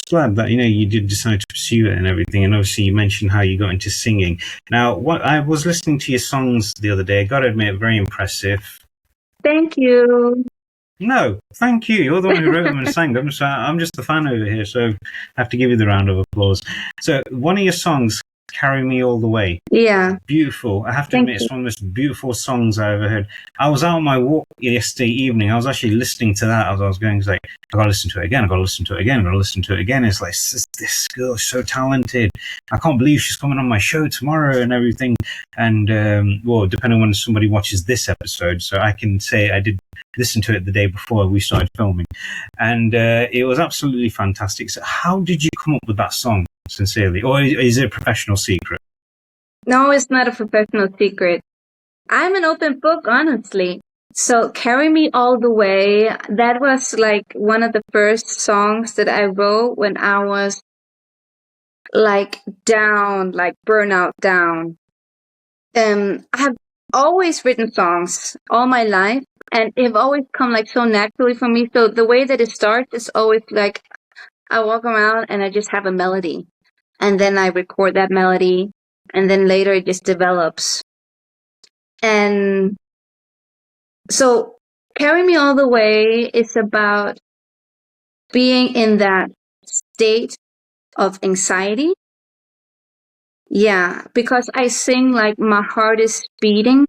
glad that you did decide to pursue it and everything. And obviously, you mentioned how you got into singing. Now, what I was listening to your songs the other day. I got to admit, very impressive. Thank you. No, thank you. You're the one who wrote them and sang them, so I'm just the fan over here, so I have to give you the round of applause. So, one of your songs, Carry Me All the Way. Yeah. Beautiful. I have to admit, it's one of the most beautiful songs I ever heard. I was out on my walk yesterday evening. I was actually listening to that as I was going. It's like, I got to listen to it again. I got to listen to it again. I got to listen to it again. It's like, this girl is so talented. I can't believe she's coming on my show tomorrow and everything. And, well, depending on when somebody watches this episode, so I can say I did listen to it the day before we started filming. And it was absolutely fantastic. So how did you come up with that song? Sincerely, or is it a professional secret? No, it's not a professional secret. I'm an open book, honestly. So Carry Me All the Way, that was like one of the first songs that I wrote when I was like down, like burnout down. I have always written songs all my life, and they've always come like so naturally for me. So the way that it starts is always like I walk around and I just have a melody. And then I record that melody, and then later it just develops. And so Carry Me All the Way is about being in that state of anxiety. Yeah, because I sing like my heart is beating.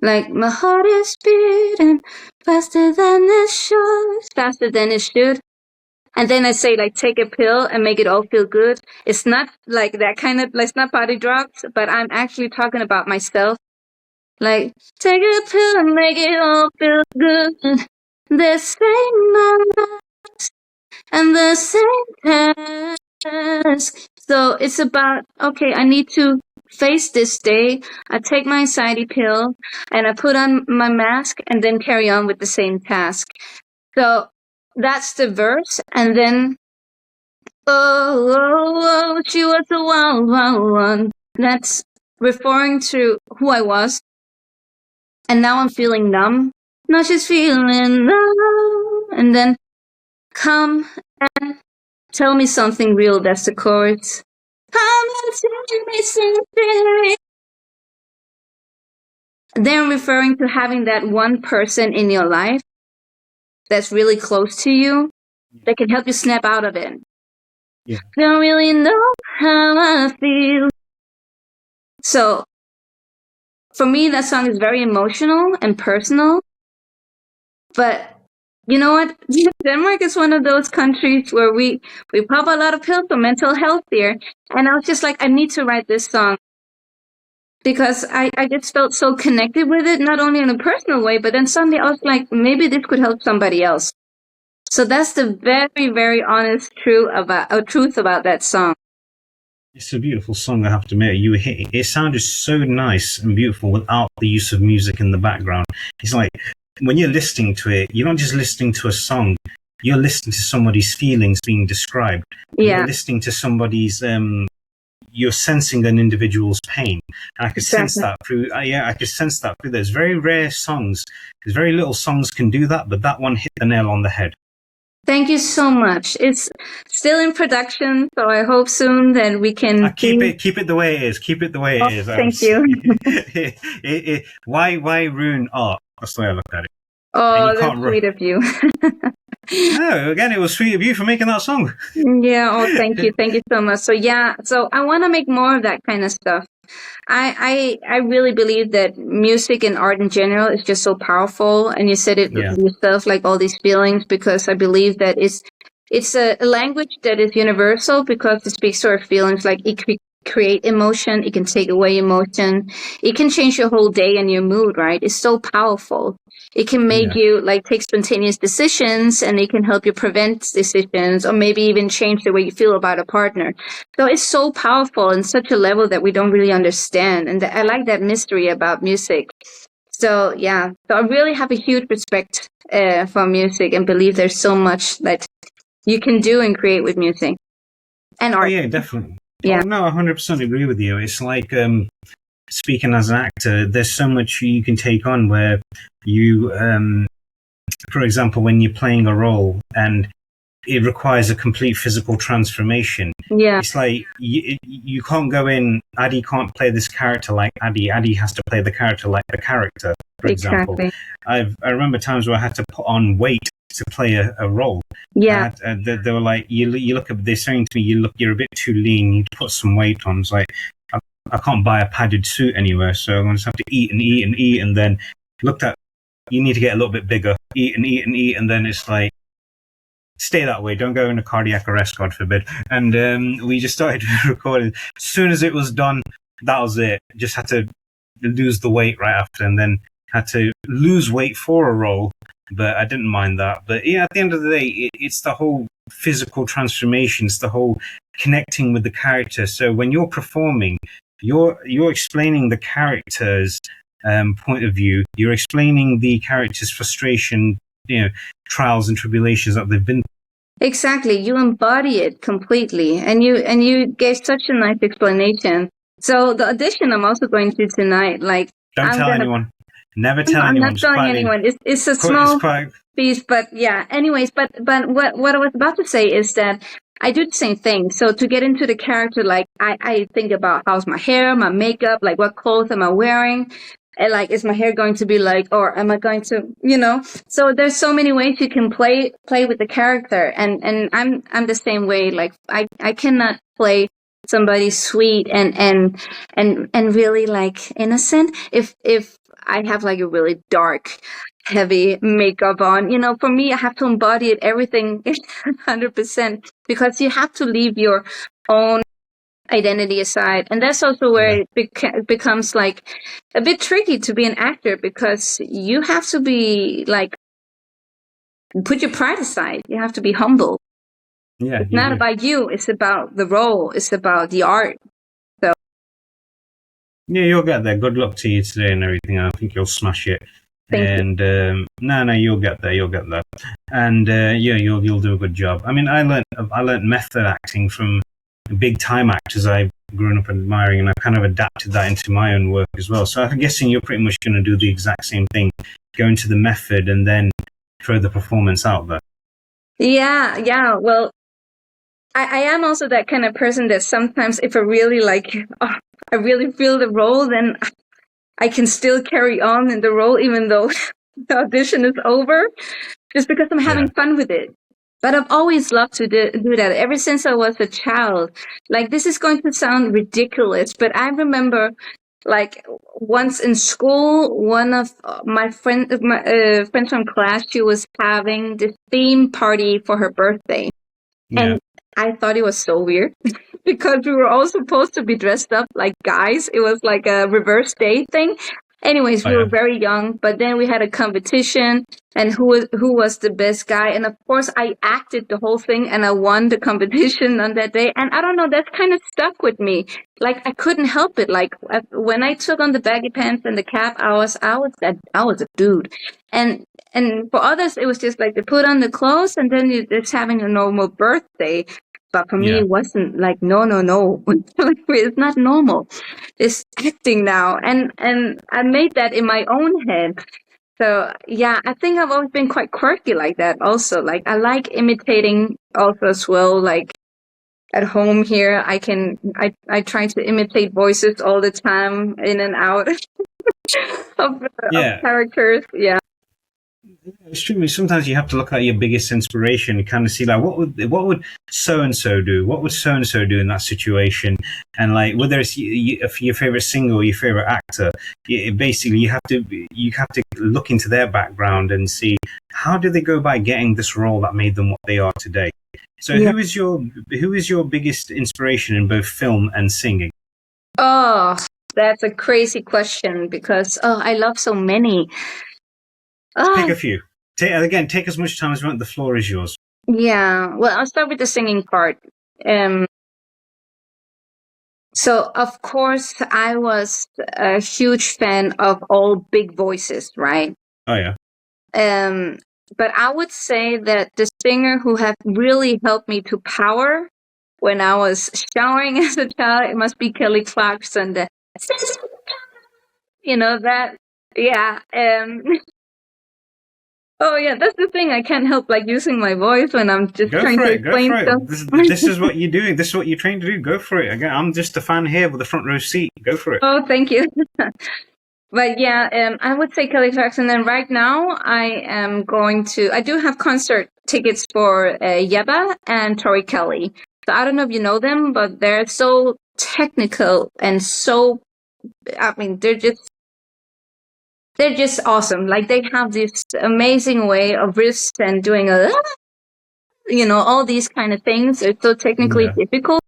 Like my heart is beating faster than it should, faster than it should. And then I say, like, take a pill and make it all feel good. It's not like that kind of, like, it's not body drugs, but I'm actually talking about myself. Like, take a pill and make it all feel good. The same numbers and the same task. So it's about, okay, I need to face this day. I take my anxiety pill and I put on my mask and then carry on with the same task. So that's the verse, and then oh, she was a wild, wild one. That's referring to who I was, and now I'm feeling numb. Now she's feeling numb, and then come and tell me something real. That's the chorus. Come and tell me something. Then referring to having that one person in your life that's really close to you that can help you snap out of it. Yeah. Don't really know how I feel. So for me, that song is very emotional and personal. But you know what? Denmark is one of those countries where we pop a lot of pills for mental health here. And I was just like, I need to write this song. Because I just felt so connected with it, not only in a personal way, but then suddenly I was like, maybe this could help somebody else. So that's the very, very honest truth about that song. It's a beautiful song, I have to admit. It sounded so nice and beautiful without the use of music in the background. It's like when you're listening to it, you're not just listening to a song. You're listening to somebody's feelings being described. Yeah. You're listening to somebody's. You're sensing an individual's pain. And I could sense that through. I could sense that through. There's very rare songs. There's very little songs can do that, but that one hit the nail on the head. Thank you so much. It's still in production, so I hope soon that we can keep it the way it is. Keep it the way it is. Thank you. Why ruin art? That's the way I look at it. Oh, that's sweet of you. No, again, it was sweet of you for making that song. Yeah. Oh, thank you. Thank you so much. So yeah, so I want to make more of that kind of stuff. I really believe that music and art in general is just so powerful, and you said it yourself, like all these feelings, because I believe that it's a language that is universal because it speaks to our feelings. Like it can create emotion, it can take away emotion, it can change your whole day and your mood. Right? It's so powerful. It can make you like take spontaneous decisions, and it can help you prevent decisions, or maybe even change the way you feel about a partner. So it's so powerful in such a level that we don't really understand. And I like that mystery about music. So yeah, so I really have a huge respect for music and believe there's so much that you can do and create with music and art. Oh, yeah, definitely. Yeah. Oh, no, I 100% agree with you. It's like speaking as an actor, there's so much you can take on where you, for example, when you're playing a role and it requires a complete physical transformation. Yeah. It's like you can't go in. Addi can't play this character like Addi. Addi has to play the character like the character. For example, I remember times where I had to put on weight to play a role. Yeah. They were like, you look at. They're saying to me, you're a bit too lean. You need to put some weight on. It's like I can't buy a padded suit anywhere, so I'm going to have to eat and eat and eat, and then looked at. You need to get a little bit bigger. Eat and eat and eat, and then it's like. Stay that way. Don't go into cardiac arrest, God forbid. And we just started recording. As soon as it was done, that was it. Just had to lose the weight right after, and then had to lose weight for a role. But I didn't mind that. But yeah, at the end of the day, it's the whole physical transformation. It's the whole connecting with the character. So when you're performing, you're explaining the character's point of view. You're explaining the character's frustration, trials and tribulations that they've been. Exactly, you embody it completely, and you gave such a nice explanation. So the audition I'm also going to tonight, like don't tell anyone. Never tell anyone. I'm not telling anyone. It's a small piece, but yeah. Anyways, but what I was about to say is that I do the same thing. So to get into the character, like I think about how's my hair, my makeup, like what clothes am I wearing. And like, is my hair going to be like, or am I going to, so there's so many ways you can play with the character. And I'm the same way. Like I cannot play somebody sweet and really like innocent if I have like a really dark, heavy makeup on. For me, I have to embody it, everything 100%, because you have to leave your own identity aside, and that's also where it becomes like a bit tricky to be an actor, because you have to be like, put your pride aside. You have to be humble. It's not about you, it's about the role, it's about the art. So yeah, you'll get there. Good luck to you today and everything. I think you'll smash it. And no, you'll get there. And you'll do a good job. I mean, I learned method acting from big time actors I've grown up admiring, and I kind of adapted that into my own work as well. So I'm guessing you're pretty much going to do the exact same thing, go into the method and then throw the performance out there. Yeah. Well, I am also that kind of person that sometimes if I really I really feel the role, then I can still carry on in the role even though the audition is over, just because I'm having fun with it. But I've always loved to do that ever since I was a child. Like, this is going to sound ridiculous, but I remember, like, once in school, one of my friends from class, she was having this theme party for her birthday. Yeah. And I thought it was so weird because we were all supposed to be dressed up like guys. It was like a reverse date thing. Anyways, we were very young, but then we had a competition, and who was the best guy. And of course, I acted the whole thing, and I won the competition on that day. And I don't know, that's kind of stuck with me. Like, I couldn't help it. Like, when I took on the baggy pants and the cap, I was a dude. And for others, it was just like they put on the clothes, and then you're just having a normal birthday. But for me, it wasn't like, no. Like, it's not normal. It's acting now. And I made that in my own head. So, yeah, I think I've always been quite quirky like that also. Like, I like imitating also as well. Like, at home here, I try to imitate voices all the time, in and out of characters. Yeah. It's true. Sometimes you have to look at your biggest inspiration and kind of see, like, what would so and so do? What would so and so do in that situation? And like, whether it's your favorite singer or your favorite actor, basically you have to look into their background and see how did they go by getting this role that made them what they are today. So who is your biggest inspiration in both film and singing? Oh, that's a crazy question because I love so many. Pick a few. Take as much time as you want. The floor is yours. Yeah. Well, I'll start with the singing part. So, of course, I was a huge fan of all big voices, right? Oh, yeah. But I would say that the singer who have really helped me to power when I was showering as a child, it must be Kelly Clarkson. That. Yeah. Oh yeah, that's the thing. I can't help like using my voice when I'm just trying to explain stuff. This is what you're doing. This is what you're trained to do. Go for it. Again, I'm just a fan here with a front row seat. Go for it. Oh, thank you. But yeah, I would say Kelly Clarkson. And right now, I do have concert tickets for Yeba and Tori Kelly. So I don't know if you know them, but they're so technical and so, I mean, they're just awesome. Like they have this amazing way of wrist and doing all these kind of things. It's so technically difficult.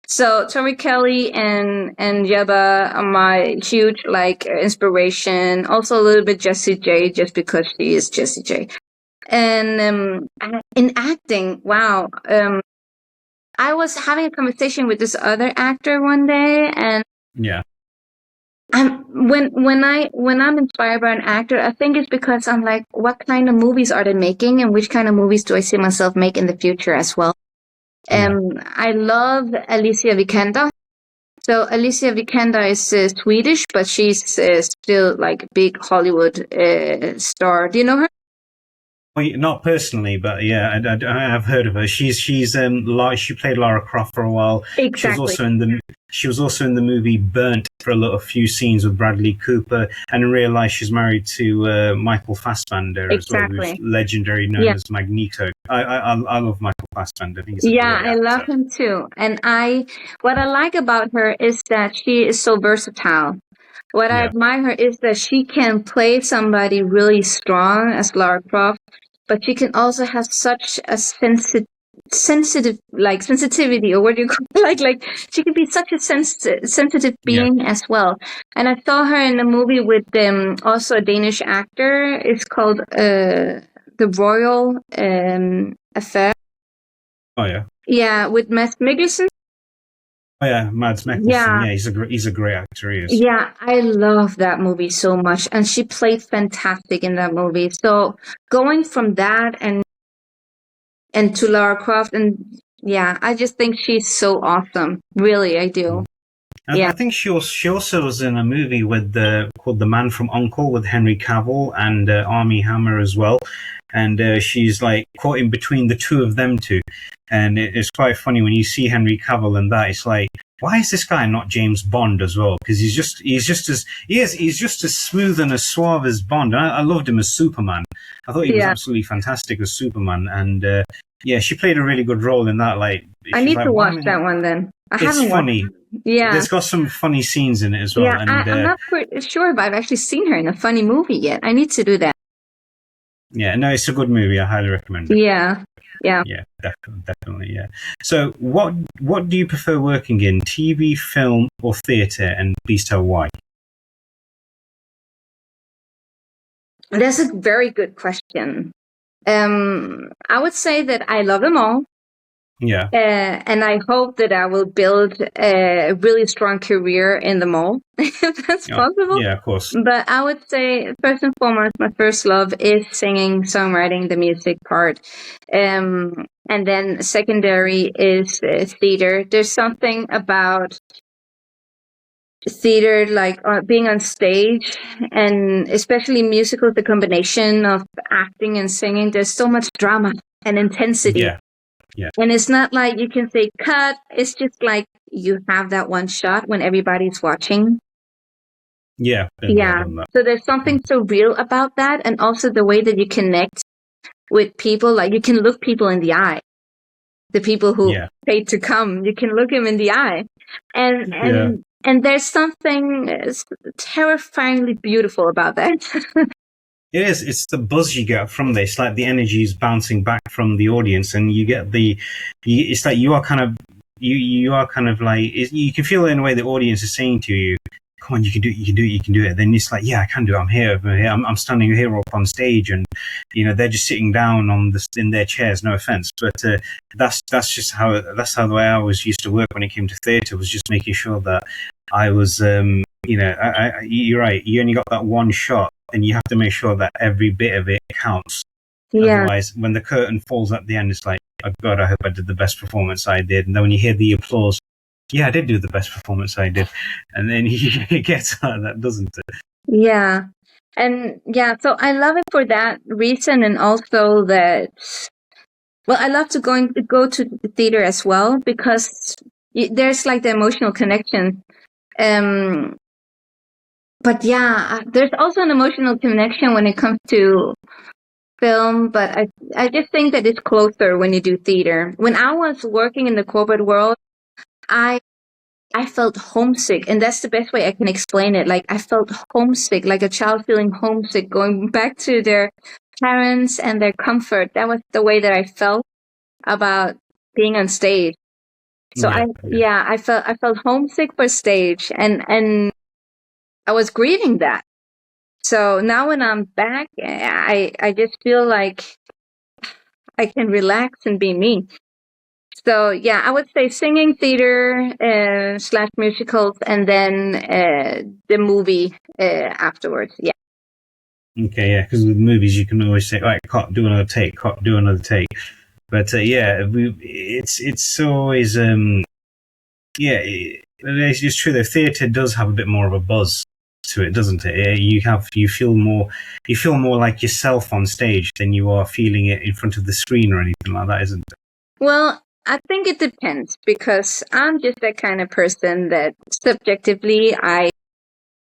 So Tori Kelly and Yeba are my huge like inspiration. Also a little bit Jessie J, just because she is Jessie J. And in acting, wow. I was having a conversation with this other actor one day, and when I'm inspired by an actor, I think it's because I'm like, what kind of movies are they making, and which kind of movies do I see myself make in the future as well? I love Alicia Vikander. So Alicia Vikander is Swedish, but she's still like a big Hollywood star. Do you know her? Well, not personally, but yeah, I've heard of her. She played Lara Croft for a while. Exactly. She was also in the movie Burnt for a few scenes with Bradley Cooper, and in real life she's married to Michael Fassbender as well, who's legendary, known as Magneto. I love Michael Fassbender. I think he's a great actor. I love him too. And what I like about her is that she is so versatile. What I admire her is that she can play somebody really strong as Lara Croft, but she can also have such a sensitivity, or what do you call it? Like she can be such a sensitive being as well. And I saw her in a movie with also a Danish actor. It's called The Royal Affair. Oh yeah. Yeah, with Mads Mikkelsen. Oh yeah, Mads Mikkelsen. Yeah, he's a great actor. He is. Yeah, I love that movie so much, and she played fantastic in that movie. So going from that and to Lara Croft, and I just think she's so awesome. Really, I do. I think she also was in a movie called The Man from U.N.C.L.E. with Henry Cavill and Armie Hammer as well. And she's like caught in between the two of them two. And it's quite funny when you see Henry Cavill and that. It's like, why is this guy not James Bond as well? Because he's just as smooth and as suave as Bond. And I loved him as Superman. I thought he was absolutely fantastic as Superman. And she played a really good role in that. Like, I need to watch that one then. It's funny. Yeah, there's got some funny scenes in it as well. Yeah, and I'm not sure if I've actually seen her in a funny movie yet. I need to do that. Yeah, no, it's a good movie. I highly recommend it. Yeah, definitely. Yeah. So, what do you prefer working in? TV, film, or theatre? And please tell why. That's a very good question. I would say that I love them all. Yeah. And I hope that I will build a really strong career in them all, if that's possible. Yeah, of course. But I would say, first and foremost, my first love is singing, songwriting, the music part. And then secondary is theater. There's something about theater, like being on stage, and especially musicals, the combination of acting and singing. There's so much drama and intensity. Yeah. And it's not like you can say cut. It's just like you have that one shot when everybody's watching. Yeah. So there's something so real about that. And also the way that you connect with people, like you can look people in the eye. The people who paid to come, you can look them in the eye. And there's something terrifyingly beautiful about that. It is. It's the buzz you get from this. Like the energy is bouncing back from the audience, and you get it's like you are kind of like you can feel in a way the audience is saying to you, "Come on, you can do it." Then it's like, "Yeah, I can do it. I'm here. I'm standing here up on stage," and they're just sitting down in their chairs. No offense, but that's just how the way I always used to work when it came to theatre, was just making sure that I was you're right. You only got that one shot. And you have to make sure that every bit of it counts. Yeah. Otherwise, when the curtain falls at the end, it's like, oh God, I hope I did the best performance I did. And then when you hear the applause, yeah, I did do the best performance I did. And then it gets like that, doesn't it? Yeah. And yeah, so I love it for that reason, and also that, well, I love to go to the theater as well because there's like the emotional connection. But yeah, there's also an emotional connection when it comes to film, but I just think that it's closer when you do theater. When I was working in the corporate world, I felt homesick, and that's the best way I can explain it. Like I felt homesick, like a child feeling homesick, going back to their parents and their comfort. That was the way that I felt about being on stage. So I felt homesick for stage, and I was grieving that. So now when I'm back, I just feel like I can relax and be me. So yeah, I would say singing, theater / musicals, and then the movie afterwards. Yeah. Okay, yeah, because with movies you can always say, "All right, cut, do another take, cut, do another take." But it's always it's true. The theatre does have a bit more of a buzz to it, doesn't it? You feel more like yourself on stage than you are feeling it in front of the screen or anything like that, isn't it? Well, I think it depends because I'm just that kind of person that subjectively I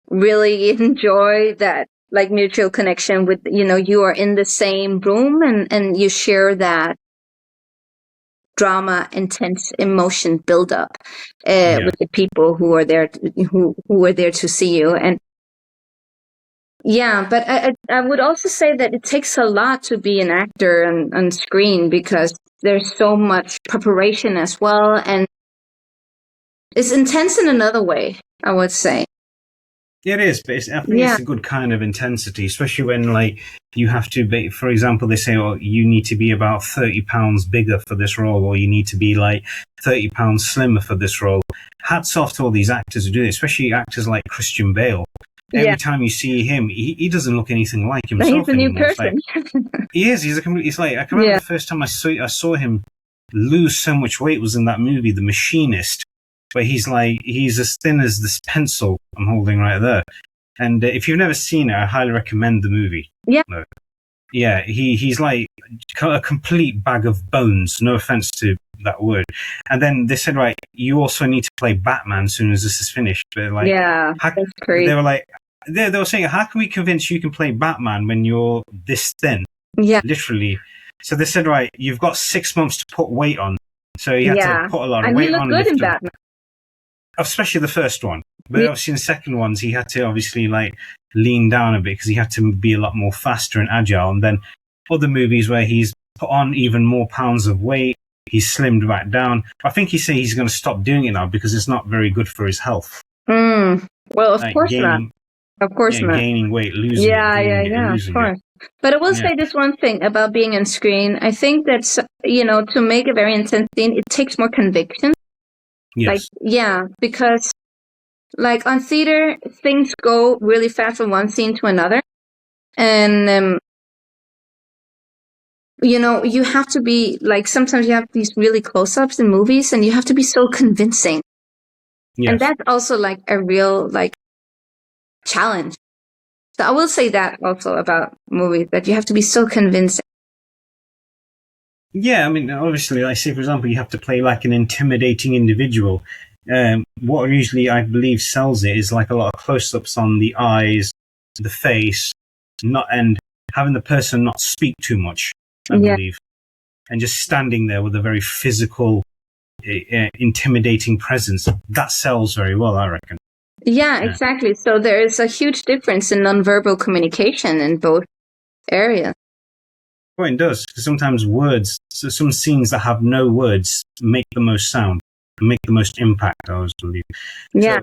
really enjoy that like mutual connection with, you are in the same room and you share that drama, intense emotion buildup with the people who are there, who are there to see you. And yeah, but I would also say that it takes a lot to be an actor on screen because there's so much preparation as well, and it's intense in another way, I would say. It is, but I think it's a good kind of intensity, especially when like you have to be, for example, they say, oh, you need to be about 30 pounds bigger for this role, or you need to be like 30 pounds slimmer for this role. Hats off to all these actors who do it, especially actors like Christian Bale. Every time you see him, he doesn't look anything like himself. He's a new person. Like, he is. He's a complete. It's like I can remember the first time I saw him lose so much weight was in that movie, The Machinist, where he's as thin as this pencil I'm holding right there. And if you've never seen it, I highly recommend the movie. Yeah. Yeah, he's like a complete bag of bones. No offense to that word. And then they said, right, you also need to play Batman as soon as this is finished. But like, that's crazy. They were like, they were saying, how can we convince you can play Batman when you're this thin? Yeah, literally. So they said, right, you've got 6 months to put weight on. So you had to put a lot of weight on. And he looked good in Batman. Especially the first one. But obviously in the second ones, he had to obviously like lean down a bit because he had to be a lot more faster and agile. And then other movies where he's put on even more pounds of weight, he's slimmed back down. I think he's saying he's going to stop doing it now because it's not very good for his health. Well, of course not. Of course not. Gaining weight, losing of course. But I will say this one thing about being on screen. I think that, to make a very intense scene, it takes more conviction. Yes. Because like on theater, things go really fast from one scene to another. And, you have to be like, sometimes you have these really close-ups in movies and you have to be so convincing. Yes. And that's also like a real like challenge. So I will say that also about movies, that you have to be so convincing. Yeah, I mean, obviously, like say, for example, you have to play like an intimidating individual. What usually I believe sells it is like a lot of close-ups on the eyes, the face, and having the person not speak too much, I believe, and just standing there with a very physical, intimidating presence. That sells very well, I reckon. Yeah, exactly. So there is a huge difference in nonverbal communication in both areas. Well, it does, because sometimes some scenes that have no words make the most sound, make the most impact, I always believe. Yeah.